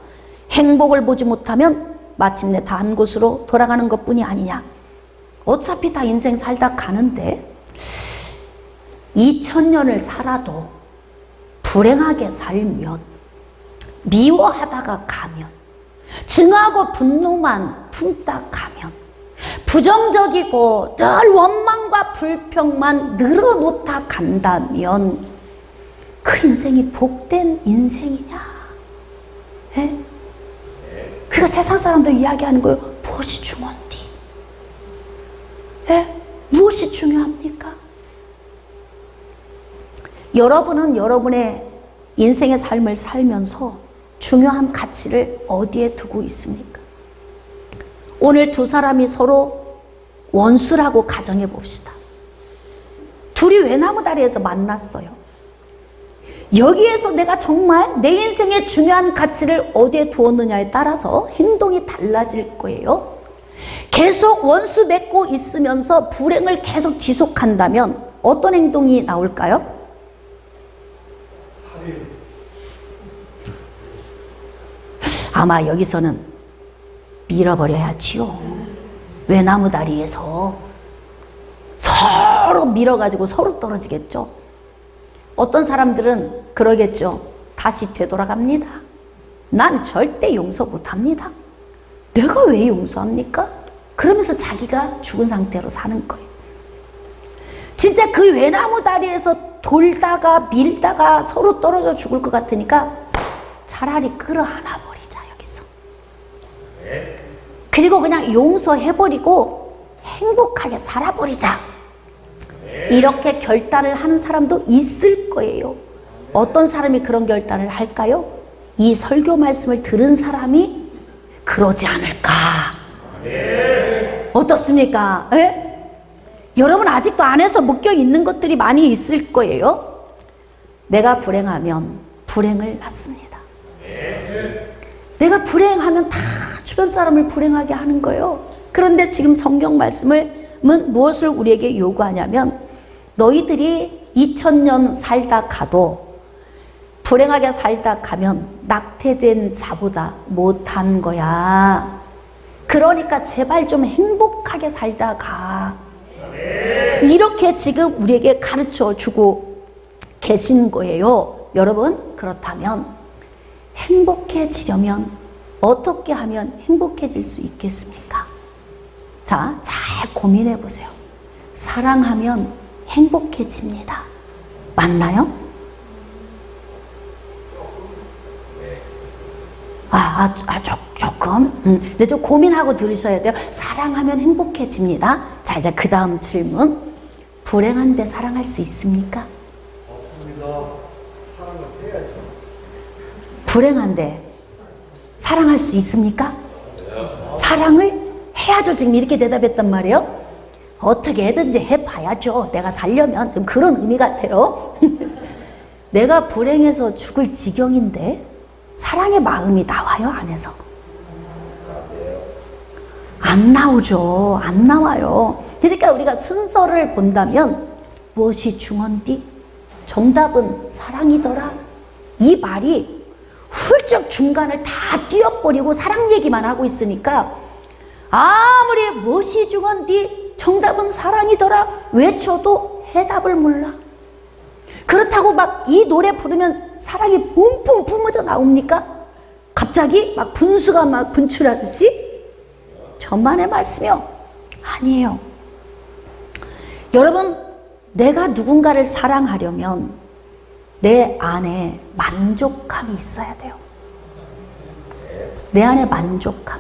행복을 보지 못하면 마침내 다 한 곳으로 돌아가는 것뿐이 아니냐. 어차피 다 인생 살다 가는데 2000년을 살아도 불행하게 살면, 미워하다가 가면, 증하고 분노만 품다 가면, 부정적이고 늘 원망과 불평만 늘어놓다 간다면 그 인생이 복된 인생이냐? 예? 그러니까 세상 사람도 이야기하는 거예요. 무엇이 중요한디? 예? 무엇이 중요합니까? 여러분은 여러분의 인생의 삶을 살면서 중요한 가치를 어디에 두고 있습니까? 오늘 두 사람이 서로 원수라고 가정해 봅시다. 둘이 외나무 다리에서 만났어요. 여기에서 내가 정말 내 인생의 중요한 가치를 어디에 두었느냐에 따라서 행동이 달라질 거예요. 계속 원수 맺고 있으면서 불행을 계속 지속한다면 어떤 행동이 나올까요? 아마 여기서는 밀어버려야지요. 외나무 다리에서 서로 밀어가지고 서로 떨어지겠죠. 어떤 사람들은 그러겠죠. 다시 되돌아갑니다. 난 절대 용서 못합니다. 내가 왜 용서합니까? 그러면서 자기가 죽은 상태로 사는 거예요. 진짜 그 외나무 다리에서 돌다가 밀다가 서로 떨어져 죽을 것 같으니까 차라리 끌어안아 버리자, 여기서. 그리고 그냥 용서해버리고 행복하게 살아버리자. 이렇게 결단을 하는 사람도 있을 거예요. 어떤 사람이 그런 결단을 할까요? 이 설교 말씀을 들은 사람이 그러지 않을까. 어떻습니까? 에? 여러분 아직도 안에서 묶여 있는 것들이 많이 있을 거예요. 내가 불행하면 불행을 낳습니다. 내가 불행하면 다 주변 사람을 불행하게 하는 거예요. 그런데 지금 성경 말씀은 무엇을 우리에게 요구하냐면, 너희들이 2000년 살다 가도 불행하게 살다 가면 낙태된 자보다 못한 거야. 그러니까 제발 좀 행복하게 살다 가. 이렇게 지금 우리에게 가르쳐 주고 계신 거예요. 여러분, 그렇다면 행복해지려면 어떻게 하면 행복해질 수 있겠습니까? 자, 잘 고민해 보세요. 사랑하면 행복해집니다. 맞나요? 조금. 근데 좀 고민하고 들으셔야 돼요. 사랑하면 행복해집니다. 자, 이제 그 다음 질문. 불행한데 사랑할 수 있습니까? 없습니다. 사랑을 해야죠. 불행한데 사랑할 수 있습니까? 사랑을 해야죠. 지금 이렇게 대답했단 말이에요. 어떻게든지 해봐야죠. 내가 살려면. 좀 그런 의미 같아요. 내가 불행해서 죽을 지경인데 사랑의 마음이 나와요, 안에서? 안 나오죠. 안 나와요. 그러니까 우리가 순서를 본다면 무엇이 중헌디? 정답은 사랑이더라. 이 말이 훌쩍 중간을 다 뛰어버리고 사랑 얘기만 하고 있으니까 아무리 무엇이 중헌디? 정답은 사랑이더라 외쳐도 해답을 몰라. 그렇다고 막 이 노래 부르면 사랑이 뿜뿜 뿜어져 나옵니까? 갑자기 막 분수가 막 분출하듯이? 천만의 말씀이요. 아니에요. 여러분, 내가 누군가를 사랑하려면 내 안에 만족감이 있어야 돼요. 내 안에 만족감.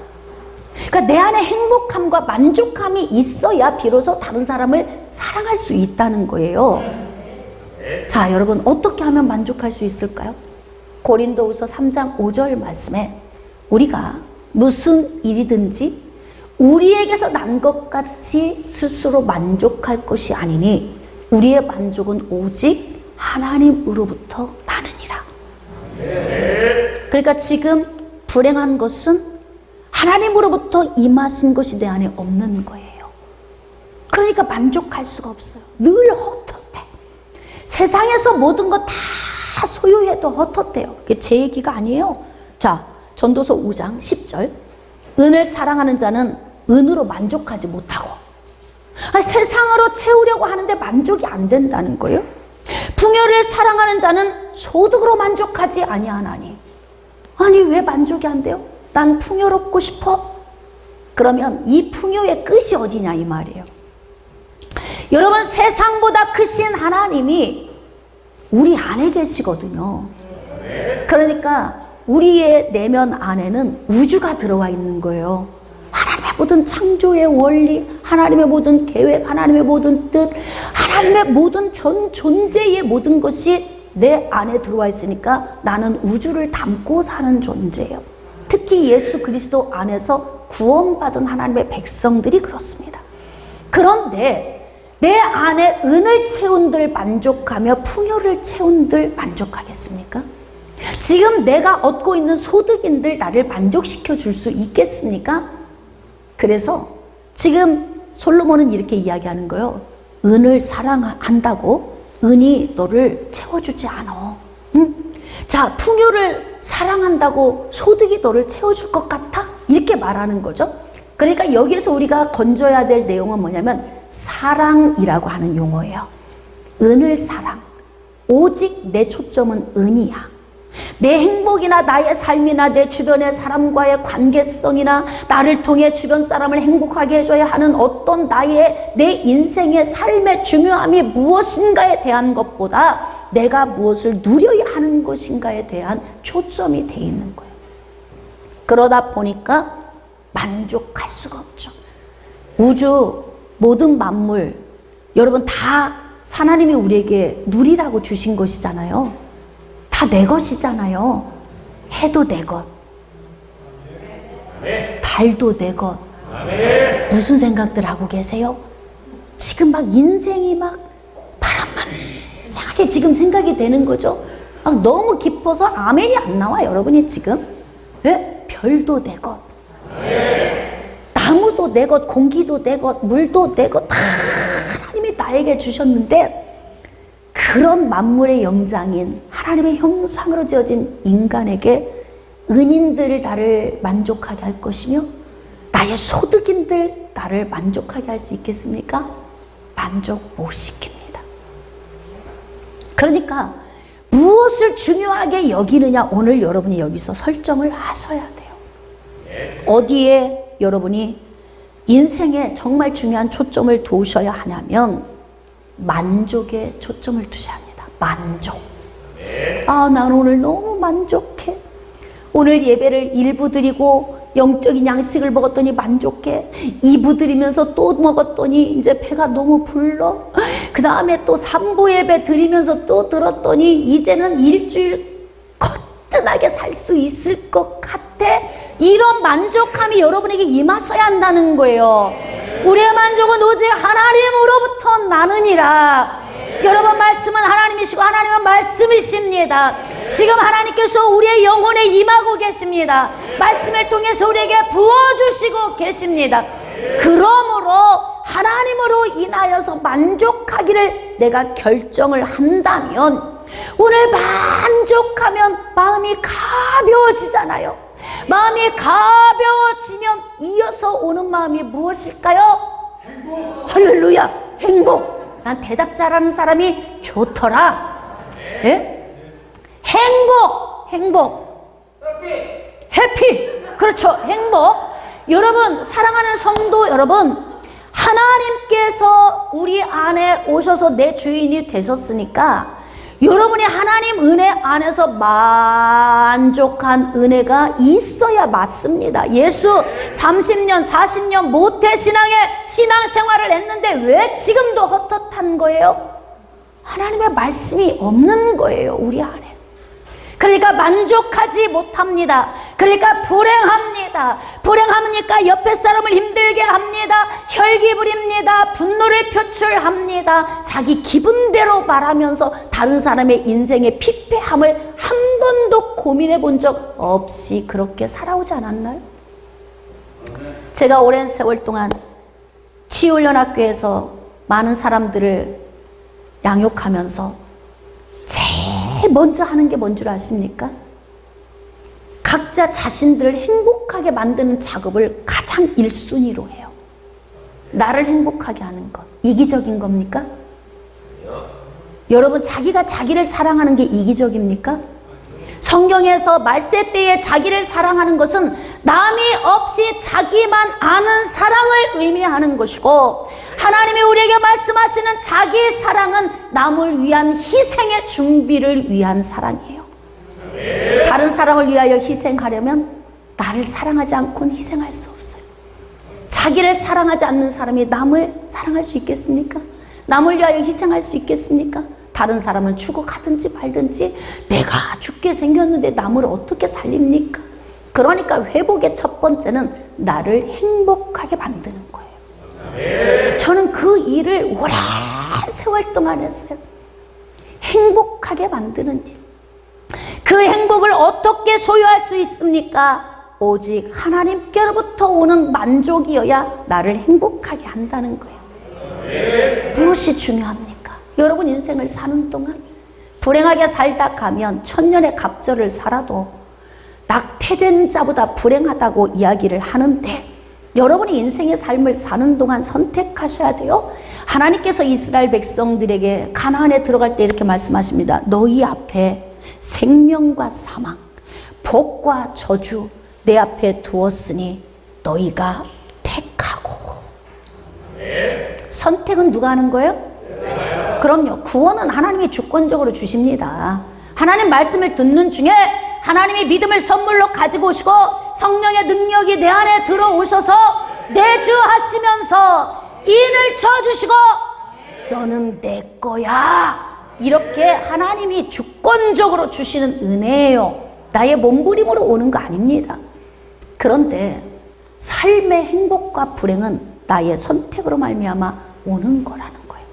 그러니까 내 안에 행복함과 만족감이 있어야 비로소 다른 사람을 사랑할 수 있다는 거예요. 자, 여러분 어떻게 하면 만족할 수 있을까요? 고린도후서 3장 5절 말씀에 우리가 무슨 일이든지 우리에게서 난 것 같이 스스로 만족할 것이 아니니 우리의 만족은 오직 하나님으로부터 나느니라. 그러니까 지금 불행한 것은 하나님으로부터 임하신 것이 내 안에 없는 거예요. 그러니까 만족할 수가 없어요. 늘 헛헛해. 세상에서 모든 거 다 소유해도 헛헛해요. 그게 제 얘기가 아니에요. 자, 전도서 5장 10절. 은을 사랑하는 자는 은으로 만족하지 못하고, 세상으로 채우려고 하는데 만족이 안 된다는 거예요. 풍요를 사랑하는 자는 소득으로 만족하지 아니하나니. 아니, 왜 만족이 안 돼요? 난 풍요롭고 싶어? 그러면 이 풍요의 끝이 어디냐 이 말이에요. 여러분, 세상보다 크신 하나님이 우리 안에 계시거든요. 그러니까 우리의 내면 안에는 우주가 들어와 있는 거예요. 하나님의 모든 창조의 원리, 하나님의 모든 계획, 하나님의 모든 뜻, 하나님의 모든 전 존재의 모든 것이 내 안에 들어와 있으니까 나는 우주를 담고 사는 존재예요. 특히 예수 그리스도 안에서 구원받은 하나님의 백성들이 그렇습니다. 그런데 내 안에 은을 채운들 만족하며 풍요를 채운들 만족하겠습니까? 지금 내가 얻고 있는 소득인들 나를 만족시켜 줄 수 있겠습니까? 그래서 지금 솔로몬은 이렇게 이야기하는 거예요. 은을 사랑한다고 은이 너를 채워주지 않아. 응? 자, 풍요를 사랑한다고 소득이 너를 채워줄 것 같아? 이렇게 말하는 거죠. 그러니까 여기에서 우리가 건져야 될 내용은 뭐냐면 사랑이라고 하는 용어예요. 은을 사랑. 오직 내 초점은 은이야. 내 행복이나 나의 삶이나 내 주변의 사람과의 관계성이나 나를 통해 주변 사람을 행복하게 해줘야 하는 어떤 내 인생의 삶의 중요함이 무엇인가에 대한 것보다 내가 무엇을 누려야 하는 것인가에 대한 초점이 돼 있는 거예요. 그러다 보니까 만족할 수가 없죠. 우주 모든 만물, 여러분 다 하나님이 우리에게 누리라고 주신 것이잖아요. 다 내 것이잖아요. 해도 내 것, 달도 내 것. 무슨 생각들 하고 계세요? 지금 막 인생이 막 바람만장하게 지금 생각이 되는 거죠. 막 너무 깊어서 아멘이 안 나와 여러분이 지금. 왜? 별도 내 것, 나무도 내 것, 공기도 내 것, 물도 내 것, 다 하나님이 나에게 주셨는데 그런 만물의 영장인 하나님의 형상으로 지어진 인간에게 은인들 나를 만족하게 할 것이며 나의 소득인들 나를 만족하게 할 수 있겠습니까? 만족 못 시킵니다. 그러니까 무엇을 중요하게 여기느냐 오늘 여러분이 여기서 설정을 하셔야 돼요. 어디에 여러분이 인생에 정말 중요한 초점을 두셔야 하냐면 만족에 초점을 두셔야 합니다. 만족. 아, 난 오늘 너무 만족해. 오늘 예배를 1부 드리고 영적인 양식을 먹었더니 만족해. 2부 드리면서 또 먹었더니 이제 배가 너무 불러. 그 다음에 또 3부 예배 드리면서 또 들었더니 이제는 일주일 거뜬하게 살 수 있을 것 같아. 이런 만족함이 여러분에게 임하셔야 한다는 거예요. 우리의 만족은 오직 하나님으로부터 나느니라. 여러분, 말씀은 하나님이시고 하나님은 말씀이십니다. 지금 하나님께서 우리의 영혼에 임하고 계십니다. 말씀을 통해서 우리에게 부어주시고 계십니다. 그러므로 하나님으로 인하여서 만족하기를 내가 결정을 한다면 오늘 만족하면 마음이 가벼워지잖아요. 마음이 가벼워지면 이어서 오는 마음이 무엇일까요? 행복. 할렐루야, 행복. 난 대답 잘하는 사람이 좋더라. 예? 행복. 해피. 그렇죠, 행복. 여러분, 사랑하는 성도 여러분, 하나님께서 우리 안에 오셔서 내 주인이 되셨으니까 여러분이 하나님 은혜 안에서 만족한 은혜가 있어야 맞습니다. 예수 30년, 40년 모태신앙의 신앙생활을 했는데 왜 지금도 헛헛한 거예요? 하나님의 말씀이 없는 거예요, 우리 안에. 그러니까 만족하지 못합니다. 그러니까 불행합니다. 불행하니까 옆에 사람을 힘들게 합니다. 혈기 부립니다. 분노를 표출합니다. 자기 기분대로 말하면서 다른 사람의 인생의 피폐함을 한 번도 고민해 본 적 없이 그렇게 살아오지 않았나요? 제가 오랜 세월 동안 치유훈련학교에서 많은 사람들을 양육하면서 제일 먼저 하는 게 뭔 줄 아십니까? 각자 자신들을 행복하게 만드는 작업을 가장 1순위로 해요. 나를 행복하게 하는 것. 이기적인 겁니까? 여러분, 자기가 자기를 사랑하는 게 이기적입니까? 성경에서 말세 때에 자기를 사랑하는 것은 남이 없이 자기만 아는 사랑을 의미하는 것이고, 하나님이 우리에게 말씀하시는 자기 사랑은 남을 위한 희생의 준비를 위한 사랑이에요. 다른 사람을 위하여 희생하려면 나를 사랑하지 않고는 희생할 수 없어요. 자기를 사랑하지 않는 사람이 남을 사랑할 수 있겠습니까? 남을 위하여 희생할 수 있겠습니까? 다른 사람은 죽어가든지 말든지 내가 죽게 생겼는데 남을 어떻게 살립니까? 그러니까 회복의 첫 번째는 나를 행복하게 만드는 거예요. 저는 그 일을 오랜 세월 동안 했어요. 행복하게 만드는 일. 그 행복을 어떻게 소유할 수 있습니까? 오직 하나님께로부터 오는 만족이어야 나를 행복하게 한다는 거예요. 무엇이 중요합니까? 여러분 인생을 사는 동안 불행하게 살다 가면 천년의 갑절을 살아도 낙태된 자보다 불행하다고 이야기를 하는데, 여러분이 인생의 삶을 사는 동안 선택하셔야 돼요. 하나님께서 이스라엘 백성들에게 가나안에 들어갈 때 이렇게 말씀하십니다. 너희 앞에 생명과 사망, 복과 저주 내 앞에 두었으니 너희가 택하고. 선택은 누가 하는 거예요? 그럼요. 구원은 하나님이 주권적으로 주십니다. 하나님 말씀을 듣는 중에 하나님이 믿음을 선물로 가지고 오시고 성령의 능력이 내 안에 들어오셔서 내주하시면서 인을 쳐주시고 너는 내 거야. 이렇게 하나님이 주권적으로 주시는 은혜예요. 나의 몸부림으로 오는 거 아닙니다. 그런데 삶의 행복과 불행은 나의 선택으로 말미암아 오는 거라는 거예요.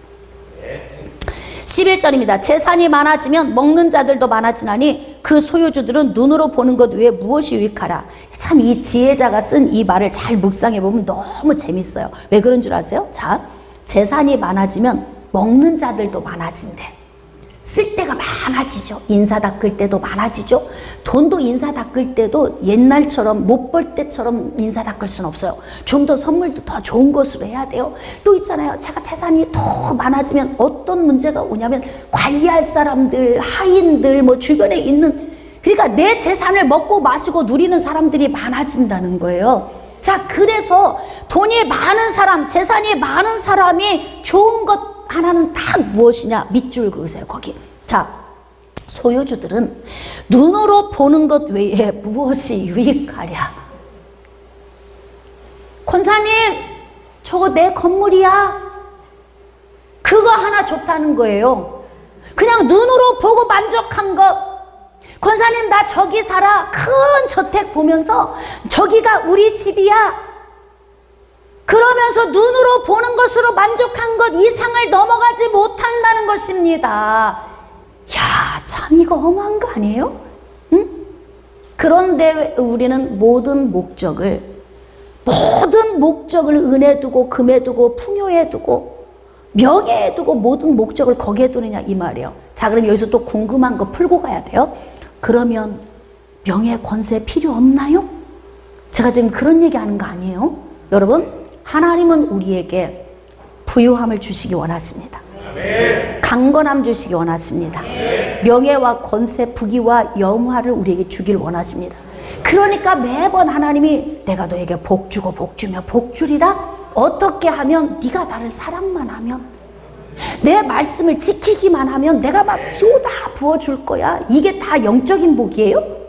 11절입니다. 재산이 많아지면 먹는 자들도 많아지나니 그 소유주들은 눈으로 보는 것 외에 무엇이 유익하라. 참 이 지혜자가 쓴 이 말을 잘 묵상해 보면 너무 재밌어요. 왜 그런 줄 아세요? 자, 재산이 많아지면 먹는 자들도 많아진대. 쓸 때가 많아지죠. 인사 닦을 때도 많아지죠. 돈도 인사 닦을 때도 옛날처럼 못 벌 때처럼 인사 닦을 수는 없어요. 좀 더 선물도 더 좋은 것으로 해야 돼요. 또 있잖아요. 제가 재산이 더 많아지면 어떤 문제가 오냐면 관리할 사람들, 하인들, 뭐 주변에 있는, 그러니까 내 재산을 먹고 마시고 누리는 사람들이 많아진다는 거예요. 자, 그래서 돈이 많은 사람, 재산이 많은 사람이 좋은 것 하나는 딱 무엇이냐? 밑줄 그으세요, 거기. 자, 소유주들은 눈으로 보는 것 외에 무엇이 유익하랴? 권사님, 저거 내 건물이야. 그거 하나 좋다는 거예요. 그냥 눈으로 보고 만족한 것. 권사님, 나 저기 살아. 큰 저택 보면서 저기가 우리 집이야. 그러면서 눈으로 보는 것으로 만족한 것 이상을 넘어가지 못한다는 것입니다. 야, 참 이거 어마한 거 아니에요? 응? 그런데 우리는 모든 목적을 은혜 두고 금에 두고 풍요에 두고 명예에 두고 모든 목적을 거기에 두느냐 이 말이에요. 자, 그럼 여기서 또 궁금한 거 풀고 가야 돼요. 그러면 명예 권세 필요 없나요? 제가 지금 그런 얘기하는 거 아니에요? 여러분, 하나님은 우리에게 부유함을 주시기 원하십니다. 강건함 주시기 원하십니다. 명예와 권세, 부귀와 영화를 우리에게 주길 원하십니다. 그러니까 매번 하나님이 내가 너에게 복 주고 복 주며 복 주리라. 어떻게 하면? 네가 나를 사랑만 하면, 내 말씀을 지키기만 하면 내가 막 쏟아 부어줄 거야. 이게 다 영적인 복이에요?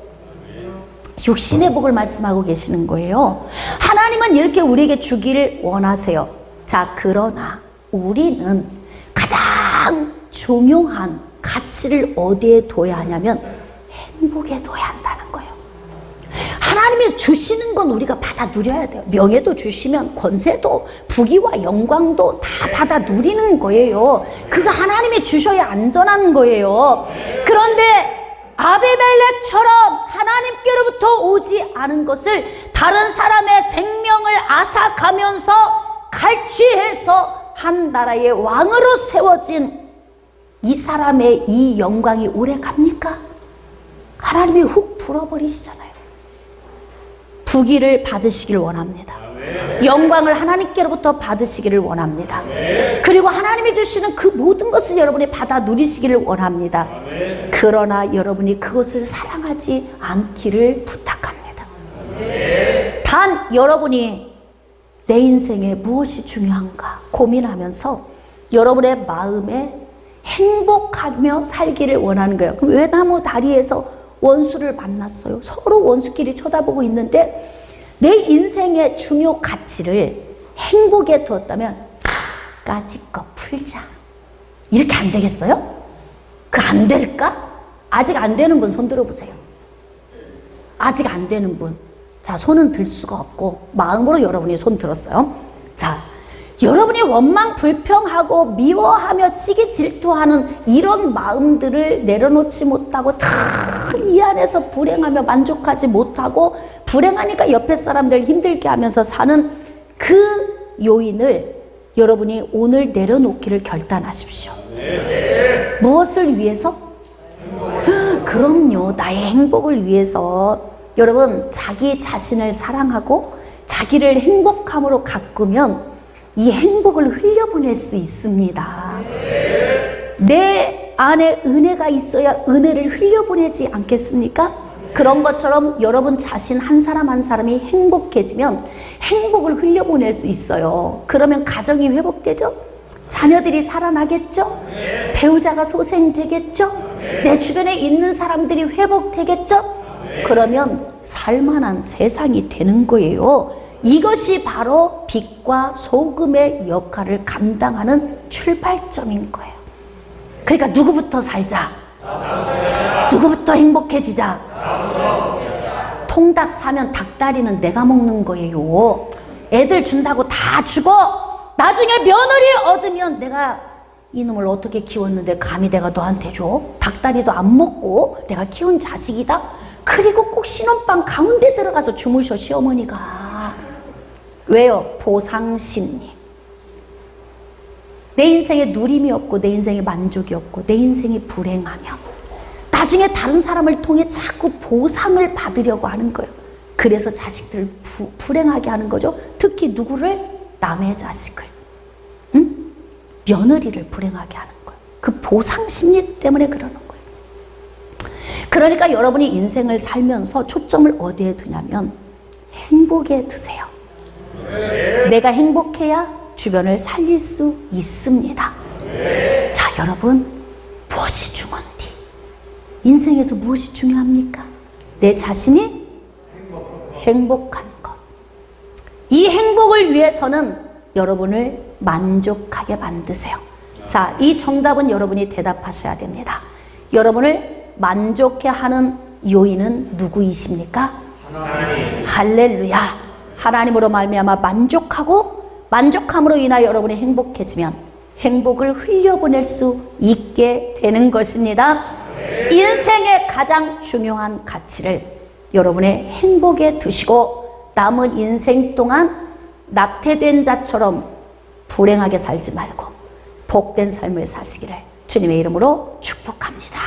육신의 복을 말씀하고 계시는 거예요. 하나님은 이렇게 우리에게 주기를 원하세요. 자, 그러나 우리는 가장 중요한 가치를 어디에 둬야 하냐면 행복에 둬야 한다는 거예요. 하나님이 주시는 건 우리가 받아 누려야 돼요. 명예도 주시면 권세도 부귀와 영광도 다 받아 누리는 거예요. 그거 하나님이 주셔야 안전한 거예요. 그런데 아비멜렉처럼 하나님께로부터 오지 않은 것을 다른 사람의 생명을 앗아가면서 갈취해서 한 나라의 왕으로 세워진 이 사람의 이 영광이 오래 갑니까? 하나님이 훅 불어버리시잖아요. 부귀를 받으시길 원합니다. 영광을 하나님께로부터 받으시기를 원합니다. 그리고 하나님이 주시는 그 모든 것을 여러분이 받아 누리시기를 원합니다. 그러나 여러분이 그것을 사랑하지 않기를 부탁합니다. 단 여러분이 내 인생에 무엇이 중요한가 고민하면서 여러분의 마음에 행복하며 살기를 원하는 거예요. 그럼 외나무 다리에서 원수를 만났어요. 서로 원수끼리 쳐다보고 있는데 내 인생의 중요 가치를 행복에 두었다면 까짓거 풀자. 이렇게 안 되겠어요? 그 안 될까? 아직 안 되는 분 손 들어보세요. 아직 안 되는 분. 자, 손은 들 수가 없고 마음으로 여러분이 손 들었어요. 자, 여러분이 원망 불평하고 미워하며 시기 질투하는 이런 마음들을 내려놓지 못하고 다 이 안에서 불행하며 만족하지 못하고 불행하니까 옆에 사람들 힘들게 하면서 사는 그 요인을 여러분이 오늘 내려놓기를 결단하십시오. 무엇을 위해서? 그럼요, 나의 행복을 위해서. 여러분, 자기 자신을 사랑하고 자기를 행복함으로 가꾸면 이 행복을 흘려보낼 수 있습니다. 내 안에 은혜가 있어야 은혜를 흘려보내지 않겠습니까? 그런 것처럼 여러분 자신 한 사람 한 사람이 행복해지면 행복을 흘려보낼 수 있어요. 그러면 가정이 회복되죠? 자녀들이 살아나겠죠? 배우자가 소생되겠죠? 내 주변에 있는 사람들이 회복되겠죠? 그러면 살만한 세상이 되는 거예요. 이것이 바로 빛과 소금의 역할을 감당하는 출발점인 거예요. 그러니까 누구부터 살자? 누구부터 행복해지자? 통닭 사면 닭다리는 내가 먹는 거예요. 애들 준다고 다 주고 나중에 며느리 얻으면 내가 이놈을 어떻게 키웠는데 감히 내가 너한테 줘? 닭다리도 안 먹고 내가 키운 자식이다? 그리고 꼭 신혼방 가운데 들어가서 주무셔 시어머니가. 왜요? 보상심리. 내 인생에 누림이 없고 내 인생에 만족이 없고 내 인생이 불행하면 나중에 다른 사람을 통해 자꾸 보상을 받으려고 하는 거예요. 그래서 자식들을 불행하게 하는 거죠. 특히 누구를? 남의 자식을. 응? 며느리를 불행하게 하는 거예요. 그 보상심리 때문에 그러는 거예요. 그러니까 여러분이 인생을 살면서 초점을 어디에 두냐면 행복에 두세요. 내가 행복해야 주변을 살릴 수 있습니다. 자, 여러분, 무엇이 중요한지? 인생에서 무엇이 중요합니까? 내 자신이 행복한 것. 이 행복을 위해서는 여러분을 만족하게 만드세요. 자, 이 정답은 여러분이 대답하셔야 됩니다. 여러분을 만족해 하는 요인은 누구이십니까? 하나님. 할렐루야. 하나님으로 말미암아 만족하고 만족함으로 인하여 여러분이 행복해지면 행복을 흘려보낼 수 있게 되는 것입니다. 인생의 가장 중요한 가치를 여러분의 행복에 두시고 남은 인생 동안 낙태된 자처럼 불행하게 살지 말고 복된 삶을 사시기를 주님의 이름으로 축복합니다.